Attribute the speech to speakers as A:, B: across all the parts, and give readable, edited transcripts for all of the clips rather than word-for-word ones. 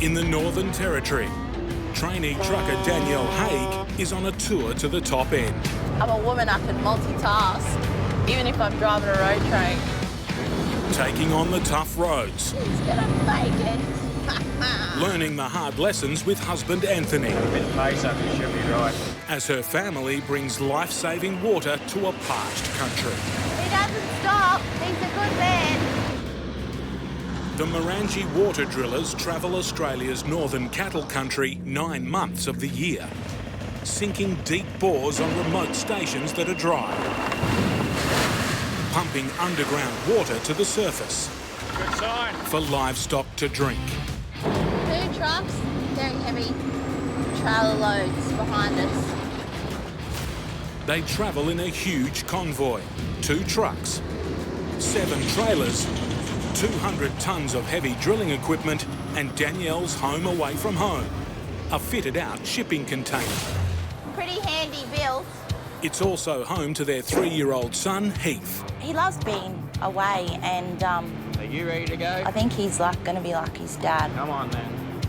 A: In the Northern Territory, trainee trucker Danyelle is on a tour to the top end.
B: I'm a woman, I can multitask, even if I'm driving a road train.
A: Taking on the tough roads.
B: She's gonna make it.
A: Learning the hard lessons with husband Anthony.
C: A bit of pace up, you should be right.
A: As her family brings life-saving water to a parched country.
B: He doesn't stop, he's a good man.
A: The Morangi water drillers travel Australia's northern cattle country 9 months of the year, sinking deep bores on remote stations that are dry, pumping underground water to the surface.
C: Good sign.
A: For livestock to drink.
B: 2 trucks, very heavy trailer loads behind us.
A: They travel in a huge convoy. 2 trucks, 7 trailers, 200 tonnes of heavy drilling equipment, and Danielle's home away from home, a fitted-out shipping container.
B: Pretty handy build.
A: It's also home to their 3-year-old son, Heath.
D: He loves being away, and
C: Are you ready to go?
D: I think he's going to be like his dad.
C: Come on then.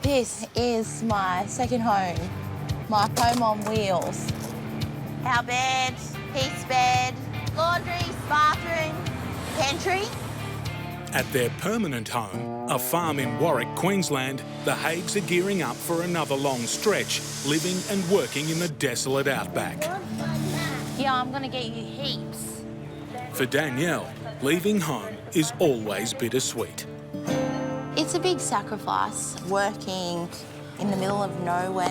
D: This is my second home, my home on wheels.
B: Our bed, Heath's bed, laundry, bathroom, pantry.
A: At their permanent home, a farm in Warwick, Queensland, the Haigs are gearing up for another long stretch, living and working in the desolate outback.
B: Yeah, I'm gonna get you heaps.
A: For Danyelle, leaving home is always bittersweet.
D: It's a big sacrifice, working in the middle of nowhere,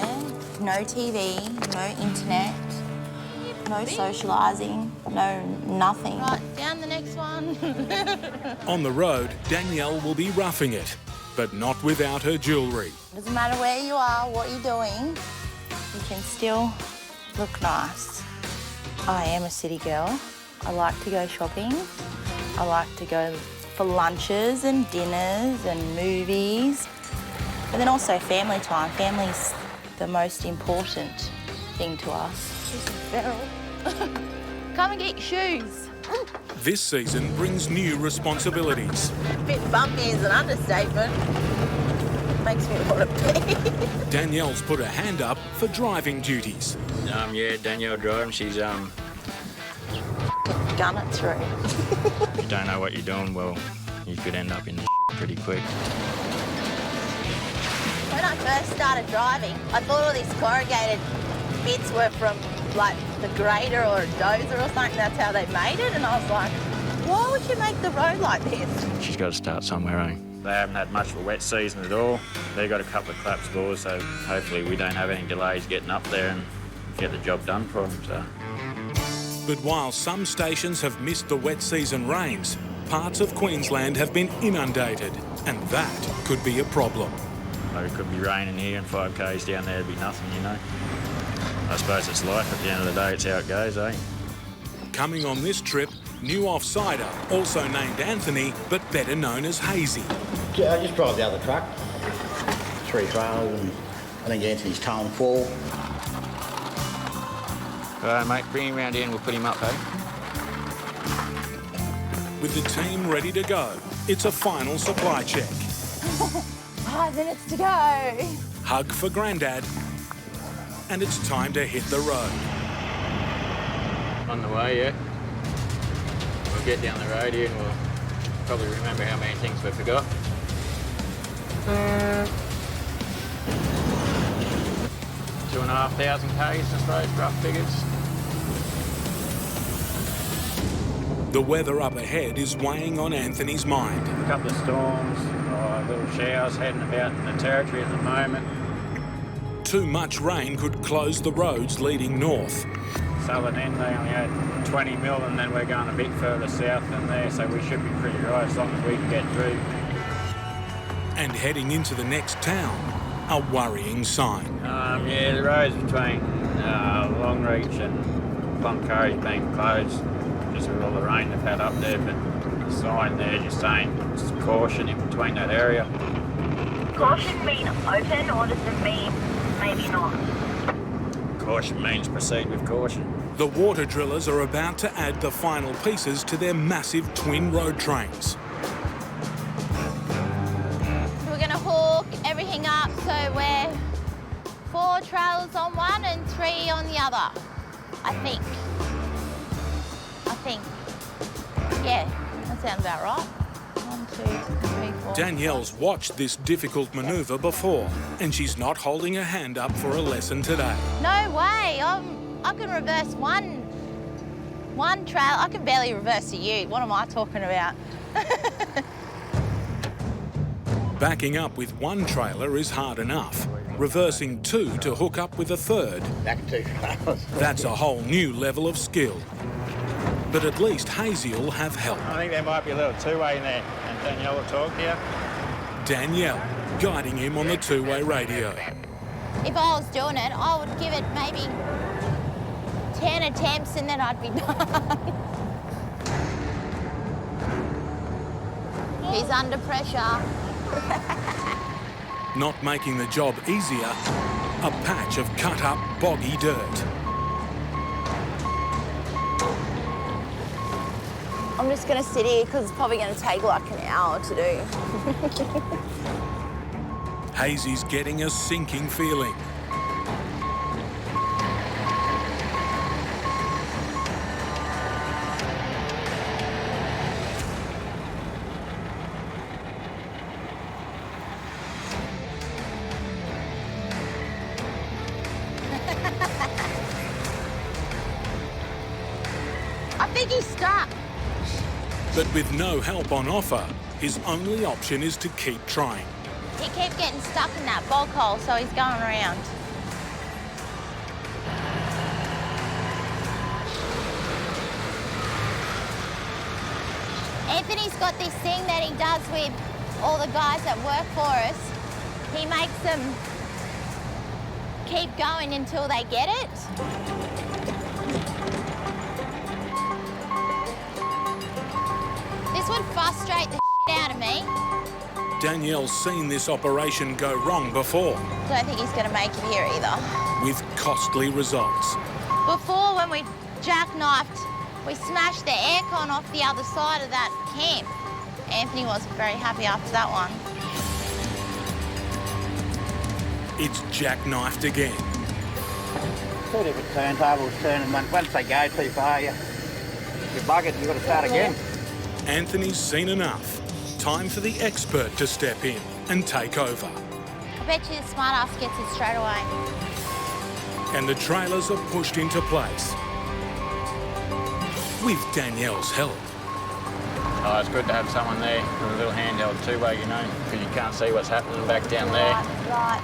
D: no TV, no internet, no socialising, no nothing.
B: Right, down the next one.
A: On the road, Danyelle will be roughing it, but not without her jewellery.
D: Doesn't matter where you are, what you're doing, you can still look nice. I am a city girl. I like to go shopping. I like to go for lunches and dinners and movies. And then also family time. Family's the most important thing to us.
B: She's a feral. Come and get your shoes.
A: This season brings new responsibilities.
B: A bit bumpy is an understatement. Makes me want to pee.
A: Danielle's put her hand up for driving duties.
C: Yeah, Danyelle driving, she's
D: Gun it through.
C: if you don't know what you're doing, well, you could end up in the pretty quick.
B: When I first started driving, I thought all these corrugated bits were from like the grader or a dozer or something. That's how they made it. And I was like, why would you make the road like this?
C: She's got to start somewhere, eh? They haven't had much of a wet season at all. They've got a couple of claps bores, so hopefully we don't have any delays getting up there and get the job done for them. So.
A: But while some stations have missed the wet season rains, parts of Queensland have been inundated, and that could be a problem.
C: Like it could be raining here and 5 k's down there would be nothing, you know. I suppose it's life at the end of the day, it's how it goes, eh?
A: Coming on this trip, new offsider, also named Anthony, but better known as Hazy.
E: I just drive the other truck. 3 trailers, and I think Anthony's towing 4.
C: All right, mate, bring him round here and we'll put him up, eh?
A: With the team ready to go, it's a final supply check.
D: 5 minutes to go.
A: Hug for Grandad, and it's time to hit the road.
C: On the way, yeah. We'll get down the road here and we'll probably remember how many things we forgot. 2,500 k's, I suppose, rough figures.
A: The weather up ahead is weighing on Anthony's mind.
C: A couple of storms, little showers heading about in the territory at the moment.
A: Too much rain could close the roads leading north.
C: Southern end, they only had 20 mil, and then we're going a bit further south than there, so we should be pretty right as long as we can get through.
A: And heading into the next town, a worrying sign.
C: Yeah, the roads between Longreach and Cloncurry's been closed just with all the rain they've had up there, but the sign there just saying just caution in between that area.
F: Caution mean open, or does it mean maybe not?
C: Caution means proceed with caution.
A: The water drillers are about to add the final pieces to their massive twin road trains.
B: We're going to hook everything
D: on one and 3 on the other, I think. Yeah, that sounds about right. 1, 2, 3, 4.
A: Danielle's watched this difficult manoeuvre before, and she's not holding her hand up for a lesson today.
D: No way. I can reverse one trailer. I can barely reverse a ute. What am I talking about?
A: Backing up with one trailer is hard enough. Reversing 2 to hook up with a third,
E: Back 2 trailers.
A: that's a whole new level of skill. But at least Hazy will have help.
C: I think there might be a little two-way in there, and Danielle will talk to you.
A: Danielle guiding him on the two-way radio.
D: If I was doing it, I would give it maybe 10 attempts and then I'd be done. He's under pressure.
A: Not making the job easier, a patch of cut-up, boggy dirt.
D: I'm just going to sit here because it's probably going to take like an hour to do.
A: Hazy's getting a sinking feeling.
D: I think he's stuck.
A: But with no help on offer, his only option is to keep trying.
D: He kept getting stuck in that bog hole, so he's going around. Anthony's got this thing that he does with all the guys that work for us. He makes them keep going until they get it. This would frustrate the shit out of me.
A: Danielle's seen this operation go wrong before,
D: Don't think he's going to make it here either.
A: with costly results.
D: Before, when we jackknifed, we smashed the aircon off the other side of that camp. Anthony wasn't very happy after that one.
A: It's jackknifed again.
E: 2 different turntables turning. Once they go too far, you bug it, you've got to start again.
A: Anthony's seen enough. Time for the expert to step in and take over.
D: I bet you the smart ass gets it straight away.
A: And the trailers are pushed into place. With Danielle's help.
C: Oh, it's good to have someone there with a little handheld two-way, you know, because you can't see what's happening back down there.
D: Right.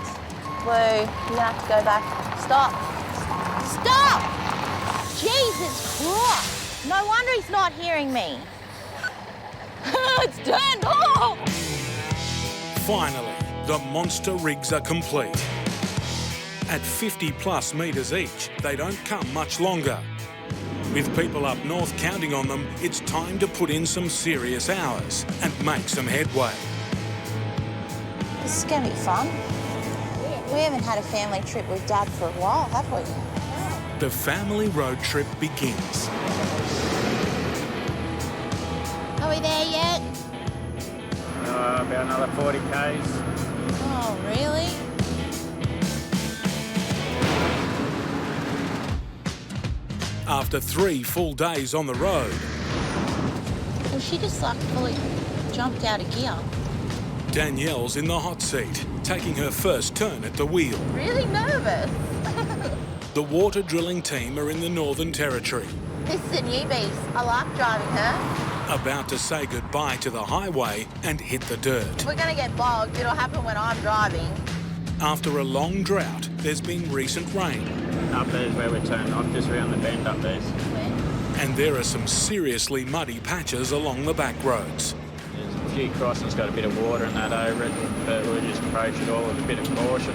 D: Blue, you have to go back. Stop. Stop! Jesus Christ. No wonder he's not hearing me. It's turned off!
A: Finally, the monster rigs are complete. At 50+ metres each, they don't come much longer. With people up north counting on them, it's time to put in some serious hours and make some headway.
D: This is going to be fun. We haven't had a family trip with Dad for a while, have we?
A: The family road trip begins.
D: Are we there yet?
C: About another 40 k's.
D: Oh, really?
A: After 3 full days on the road,
D: Well, she just like fully jumped out of gear.
A: Danielle's in the hot seat, taking her first turn at the wheel.
D: Really nervous.
A: The water drilling team are in the Northern Territory,
D: This is a new beast. I like driving her.
A: about to say goodbye to the highway and hit the dirt.
D: We're going to get bogged. It'll happen when I'm driving.
A: After a long drought, there's been recent rain,
C: Up there's where we're turning off, just around the bend up there.
A: and there are some seriously muddy patches along the back roads.
C: There's a few crossings got a bit of water and that over it, but we'll just approach it all with a bit of caution.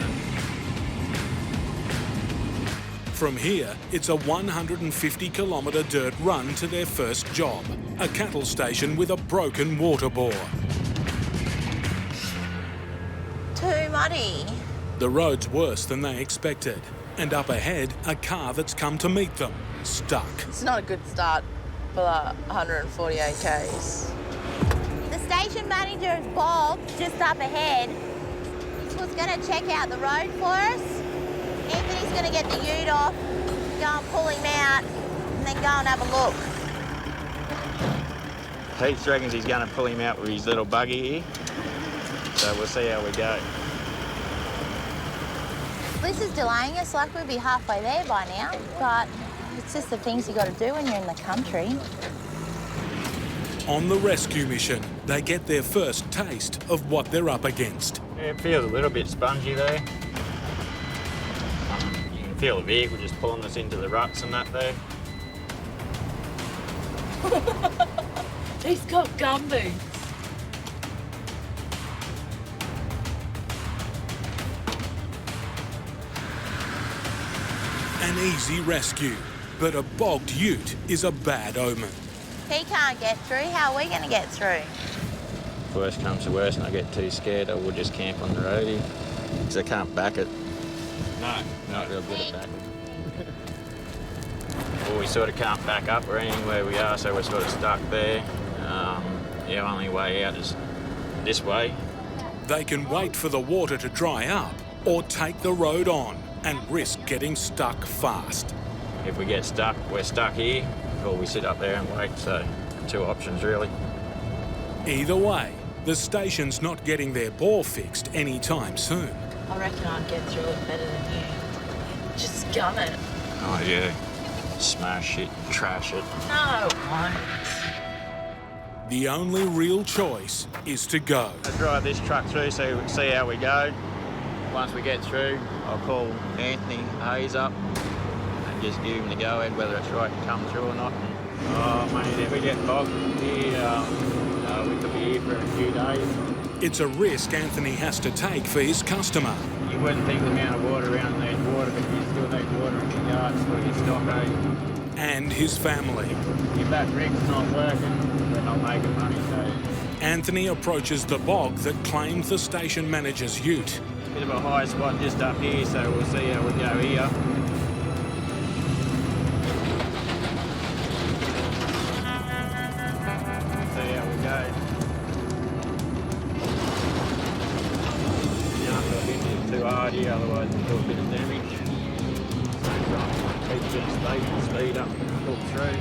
A: From here, it's a 150-kilometre dirt run to their first job, a cattle station with a broken water bore.
D: Too muddy.
A: The road's worse than they expected, and up ahead, a car that's come to meet them, stuck.
B: It's not a good start for the 148 Ks.
D: The station manager is bogged just up ahead. He was going to check out the road for us. Anthony
B: just going to get the ute off, go and pull him out, and then go and have a look.
C: Pete reckons he's going to pull him out with his little buggy here. So we'll see how we go.
B: This is delaying us, like we'll be halfway there by now, but it's just the things you got to do when you're in the country.
A: On the rescue mission, they get their first taste of what they're up against.
C: Yeah, it feels a little bit spongy there. You can feel the vehicle just pulling us into the ruts and that there.
D: He's got gumboots.
A: An easy rescue, but a bogged ute is a bad omen.
B: He can't get through, how are we going to get through?
C: If worst comes to worst and I get too scared, I will just camp on the road here. Because I can't back it. No, not real good at backing. Well, we sort of can't back up or anything where we are, so we're sort of stuck there. The only way out is this way.
A: They can wait for the water to dry up or take the road on and risk getting stuck fast.
C: If we get stuck, we're stuck here, or we sit up there and wait, so two options really.
A: Either way, the station's not getting their bore fixed anytime soon.
D: I reckon I'd get through it better than you. Just gun it.
C: Oh yeah, smash it, trash it.
D: No, it won't.
C: The only real choice is to go. I'll drive this truck through so we can see how we go. Once we get through, I'll call Anthony Hayes up and just give him the go-ahead whether it's right to come through or not. Oh mate, if we get bogged here, we could be here for a few days.
A: It's a risk Anthony has to take for his customer.
C: You wouldn't think the amount of water around needs water, but you still need water in your yards for your stockade.
A: And his family.
C: If that rig's not working, we're not making money, so...
A: Anthony approaches the bog that claims the station manager's ute.
C: Bit of a high spot just up here, so we'll see how we go here. See how we go. You don't have to hit it too hard here, otherwise we'll do a bit of damage. Same time, keep the speed up and pull through.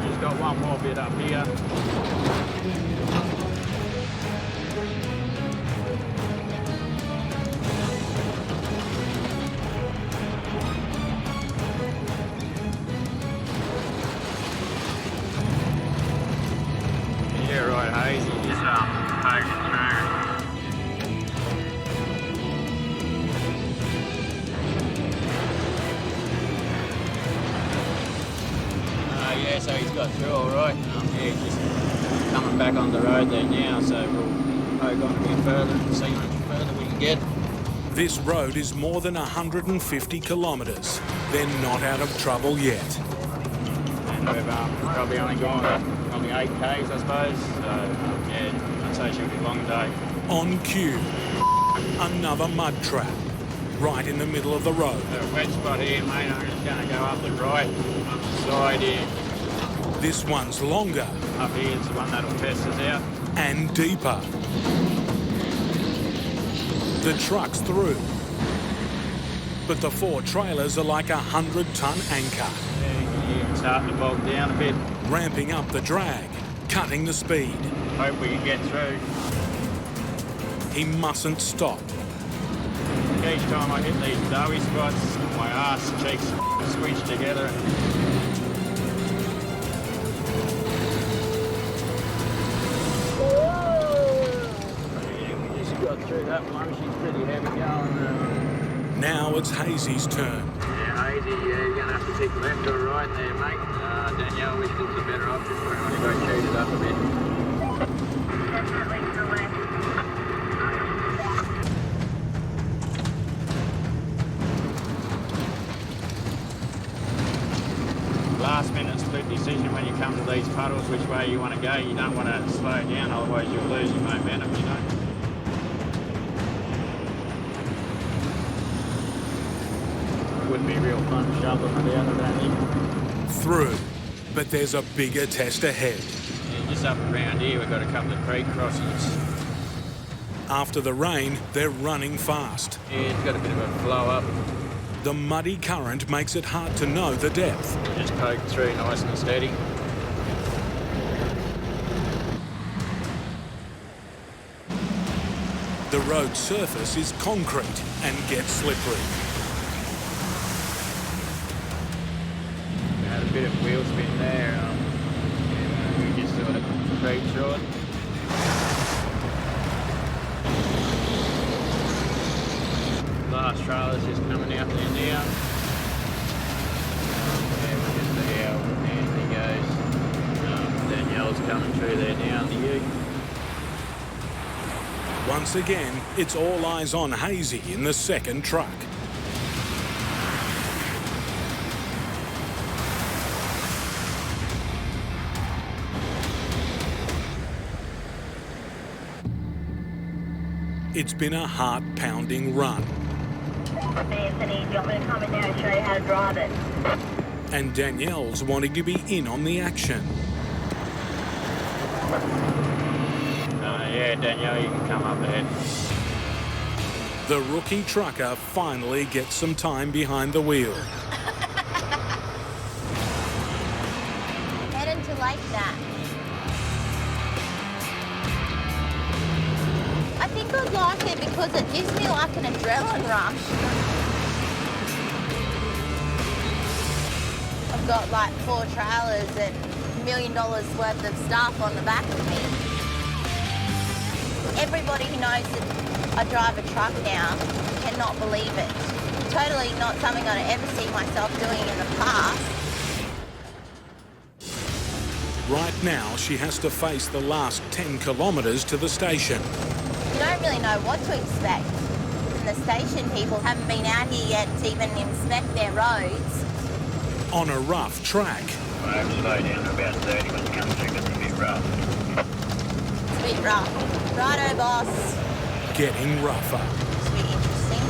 C: Just got one more bit up here. Yeah, right, Hayes, you just poke it through. Yeah, so he's got through all right. Yeah, just coming back on the road there now, so we'll poke on a bit further and see how much further we can get.
A: This road is more than 150 kilometres. They're not out of trouble yet.
C: And we've probably only gone on the 8 Ks, I suppose. So, yeah, I'd say it should be a long day.
A: On cue, another mud trap, right in the middle of the road.
C: A wet spot here, mate. I'm just going to go up the right, up the side here.
A: This one's longer.
C: Up here is the one that'll test us out.
A: And deeper. The truck's through. But the 4 trailers are like a 100-ton anchor.
C: Yeah, starting to bog down a bit.
A: Ramping up the drag, cutting the speed.
C: Hope we can get through.
A: He mustn't stop.
C: Each time I hit these doughy spots, my arse cheeks squish together. Yeah, we just got through that one. She's pretty heavy going.
A: Now it's Hazy's turn.
C: Yeah, Hazy, you're going to have to pick left or right there, mate. Danyelle, which looks a better option. We're going to go shoot it up a bit.
F: Definitely to the left.
C: Last minute split decision when you come to these puddles, which way you want to go. You don't want to slow down, otherwise you'll lose your momentum, you know. Wouldn't be real fun shoveling it out around here.
A: Through. But there's a bigger test ahead.
C: Yeah, just up around here, we've got a couple of creek crossings.
A: After the rain, they're running fast.
C: Yeah, it's got a bit of a flow up.
A: The muddy current makes it hard to know the depth.
C: Just poke through nice and steady.
A: The road surface is concrete and gets slippery.
C: We had a bit of wheel spin there. We just sort of creeped through it. Last trailer's just coming out there now. Yeah, we'll just see how Anthony goes. Danielle's coming through there now, the ute.
A: Once again, it's all eyes on Hazy in the second truck. It's been a heart-pounding run.
F: Anthony, do you want me to come in now and show you how to drive it?
A: And Danielle's wanting to be in on the action.
C: Yeah, Danielle, you can come up ahead.
A: The rookie trucker finally gets some time behind the wheel.
B: Heading to Lake Nash. I think I'd like it because it gives me like an adrenaline rush. I've got like 4 trailers and $1 million worth of stuff on the back of me. Everybody who knows that I drive a truck now cannot believe it. Totally not something I'd ever see myself doing in the past.
A: Right now, she has to face the last 10 kilometres to the station.
B: You don't really know what to expect. And the station people haven't been out here yet to even inspect their roads.
A: On a rough track.
C: I have to slow down to about 30 when it comes through, because it's a bit rough.
B: It's a bit rough. Righto, boss.
A: Getting rougher.
B: It's a bit interesting.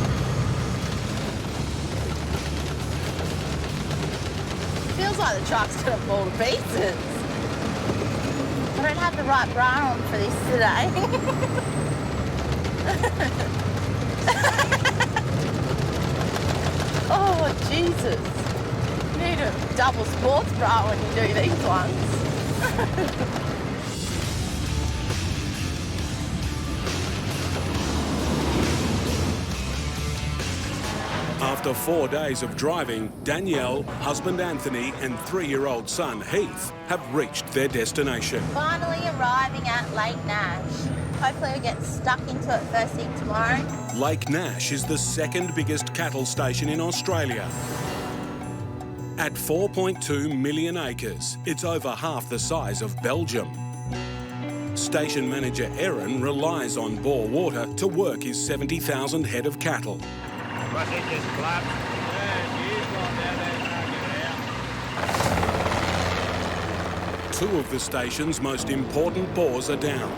B: Feels like the truck's gonna fall to pieces. I don't have the right bra on for this today. Oh, Jesus. You need a double sports bra when you do these ones.
A: After 4 days of driving, Danielle, husband Anthony and 3-year-old son Heath have reached their destination.
B: Finally arriving at Lake Nash. Hopefully we'll get stuck into it first thing tomorrow.
A: Lake Nash is the second biggest cattle station in Australia. At 4.2 million acres, it's over half the size of Belgium. Station manager Aaron relies on bore water to work his 70,000 head of cattle.
C: What's it just collapsed? Yeah, she is going down there and get out.
A: 2 of the station's most important bores are down,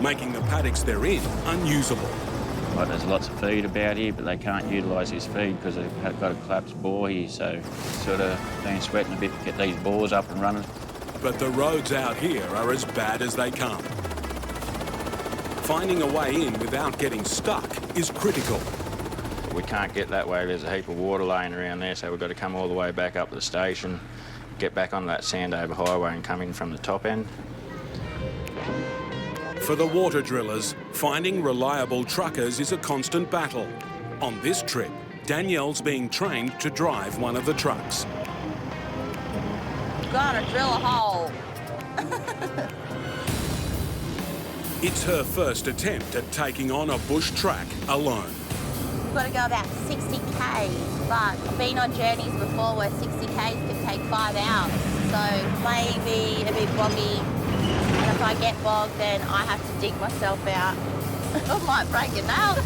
A: making the paddocks they're in unusable.
C: Well, there's lots of feed about here, but they can't utilise this feed because they've got a collapsed bore here, so sort of been sweating a bit to get these bores up and running.
A: But the roads out here are as bad as they come. Finding a way in without getting stuck is critical.
C: We can't get that way. There's a heap of water laying around there, so we've got to come all the way back up to the station, get back on that Sandover highway and come in from the top end.
A: For the water drillers, finding reliable truckers is a constant battle. On this trip, Danielle's being trained to drive one of the trucks.
B: Gotta drill a hole.
A: It's her first attempt at taking on a bush track alone.
B: We've got to go about 60 k's, but I've been on journeys before where 60 k's can take 5 hours. So maybe a bit boggy. And if I get bogged, then I have to dig myself out. I might break a nail.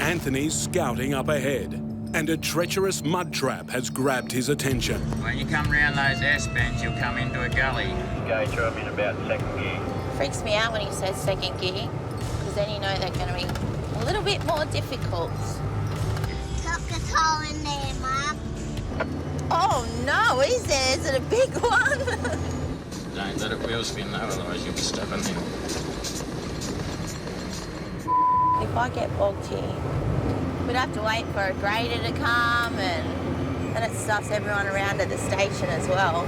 A: Anthony's scouting up ahead, and a treacherous mud trap has grabbed his attention.
C: When you come round those S-bends, you'll come into a gully. You go through them in about second gear.
B: Freaks me out when he says second gear, because then you know they're going to be a little bit more difficult.
G: Look, there's a hole in there, Mum.
B: Oh no, is there? Is it a big one?
C: Don't let it wheel spin though, otherwise you'll be stuck on there.
B: if I get bogged here, we'd have to wait for a grader to come, and then it stuffs everyone around at the station as well.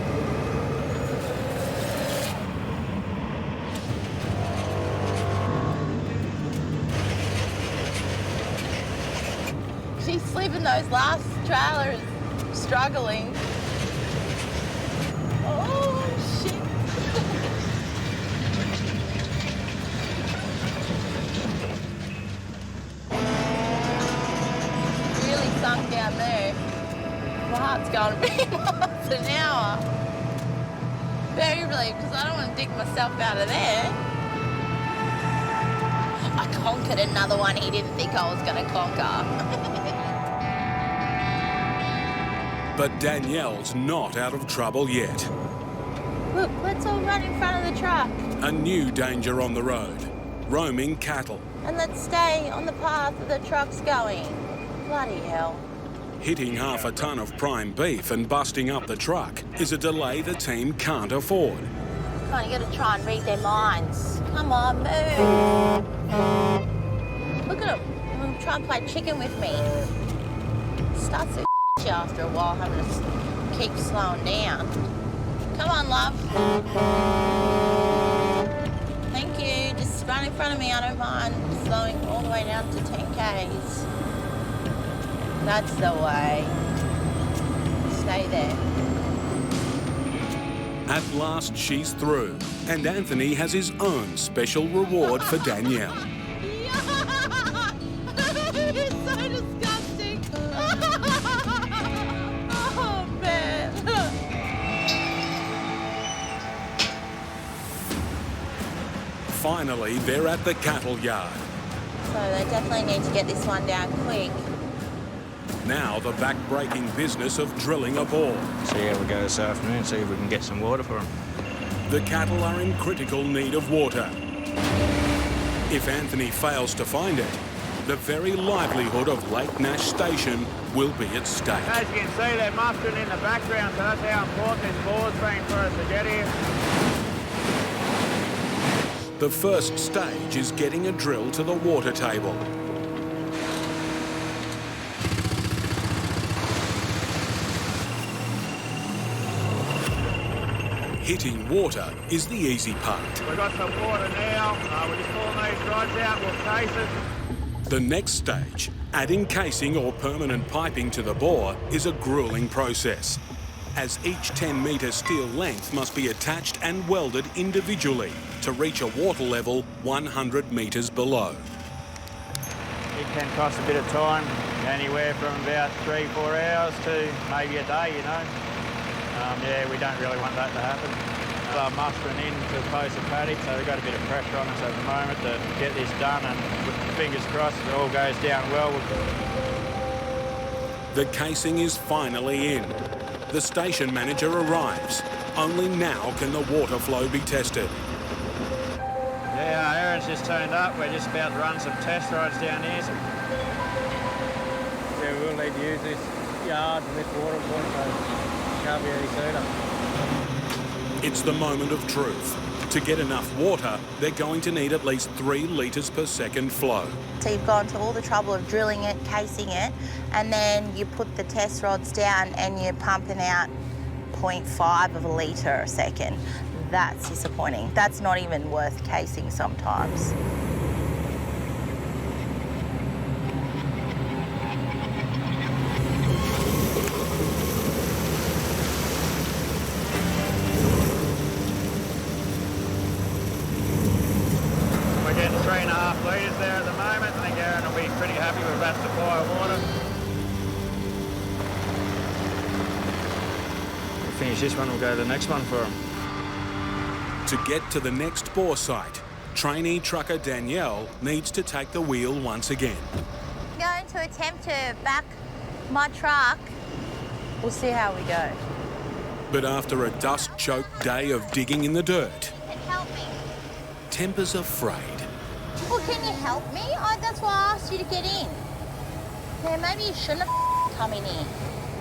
B: She's slipping those last trailers, struggling. Oh, shit. Really sunk down there. My heart's going a bit miles an hour. Very relieved, because I don't want to dig myself out of there. I conquered another one he didn't think I was going to conquer.
A: But Danielle's not out of trouble yet.
B: Look, let's all run in front of the truck.
A: A new danger on the road, roaming cattle.
B: And let's stay on the path that the truck's going. Bloody hell.
A: Hitting half a tonne of prime beef and busting up the truck is a delay the team can't afford.
B: Come on, you gotta try and read their minds. Come on, move. Look at them. They'll try and play chicken with me. Starts to after a while, having to keep slowing down. Come on, love. Thank you. Just run in front of me. I don't mind slowing all the way down to 10 Ks. That's the way. Stay there.
A: At last, she's through, and Anthony has his own special reward for Danielle.
B: It's so disgusting. Oh, man.
A: Finally, they're at the cattle yard.
B: So they definitely need to get this one down quick.
A: Now the back-breaking business of drilling a bore.
C: See how we go this afternoon, see if we can get some water for them.
A: The cattle are in critical need of water. If Anthony fails to find it, the very livelihood of Lake Nash Station will be at stake.
E: As you can see, they're mustering in the background, so that's how important this bore's been for us to get here.
A: The first stage is getting a drill to the water table. Hitting water is the easy part.
E: We've got some water now. We're just pulling these rods out, we'll case it.
A: The next stage, adding casing or permanent piping to the bore, is a grueling process, as each 10-metre steel length must be attached and welded individually to reach a water level 100 metres below.
E: It can cost a bit of time, anywhere from about 3-4 hours to maybe a day, you know. Yeah, we don't really want that to happen. They're mustering in to the post of paddock, so we've got a bit of pressure on us at the moment to get this done, and fingers crossed it all goes down well.
A: The casing is finally in. The station manager arrives. Only now can the water flow be tested.
E: Yeah, Aaron's just turned up. We're just about to run some test rods down here. Yeah, we'll need to use this yard and this water point, so can't be any sooner.
A: It's the moment of truth. To get enough water, they're going to need at least 3 litres per second flow.
B: So you've gone to all the trouble of drilling it, casing it, and then you put the test rods down and you're pumping out 0.5 of a litre a second. That's disappointing. That's not even worth casing sometimes.
E: We're getting 3.5 litres there at the moment. I think Aaron will be pretty happy with that supply of water. We'll finish this one, we'll go to the next one for him.
A: To get to the next bore site, trainee trucker Danyelle needs to take the wheel once again.
B: I'm going to attempt to back my truck. We'll see how we go.
A: But after a dust-choked day of digging in the dirt,
B: Help me.
A: tempers are frayed.
B: Well, can you help me? That's why I asked you to get in. Yeah, maybe you shouldn't have come in here.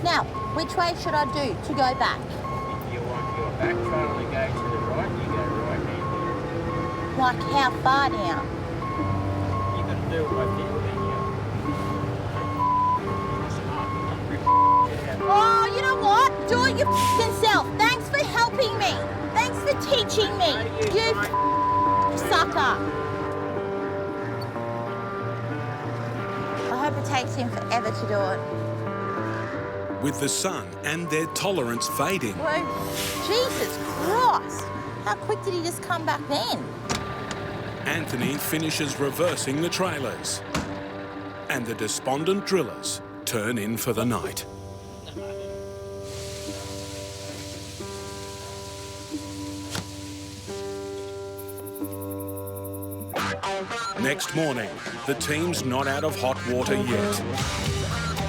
B: Now, which way should I do to go back?
C: If you want your back trail to go to the right, you go right hand.
B: Like how far down?
C: You've got to do do it by people,
B: Oh, you know what? Do it your f***ing self. Thanks for helping me. Thanks for teaching me. You sucker. I hope it takes him forever to do it.
A: With the sun and their tolerance fading,
B: Bro, Jesus Christ. How quick did he just come back then?
A: Anthony finishes reversing the trailers. And the despondent drillers turn in for the night. Next morning, the team's not out of hot water yet.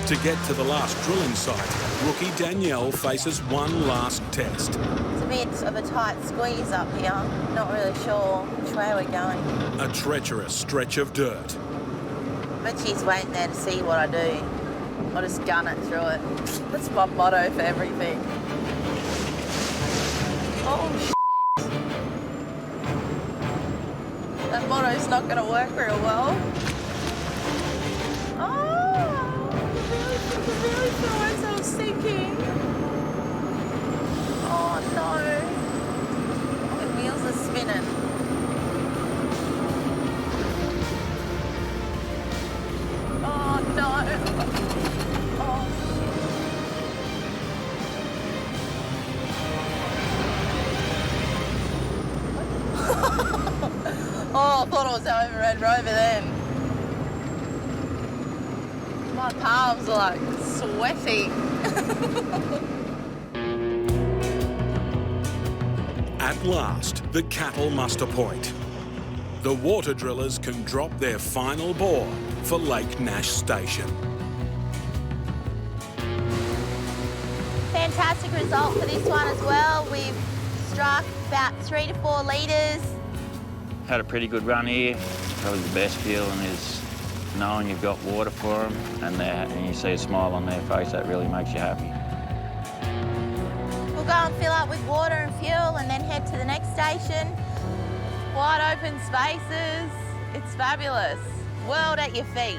A: To get to the last drilling site, rookie Danyelle faces one last test.
B: It's a bit of a tight squeeze up here. Not really sure which way we're going.
A: A treacherous stretch of dirt.
B: But she's waiting there to see what I do. I'll just gun it through it. That's my motto for everything. Oh, shit. That motto's not going to work real well. Oh, I really feel myself sinking. Oh, no. The wheels are spinning. Oh, no. Oh, oh, I thought it was our overhead rover then. My palms are like sweaty.
A: At last, the cattle muster point. The water drillers can drop their final bore for Lake Nash Station.
B: Fantastic result for this one as well. We've struck about 3 to 4 litres.
E: Had a pretty good run here. Probably the best feeling is knowing you've got water for them and you see a smile on their face. That really makes you happy.
B: We'll go and fill up with water and fuel and then head to the next station. Wide open spaces. It's fabulous. World at your feet.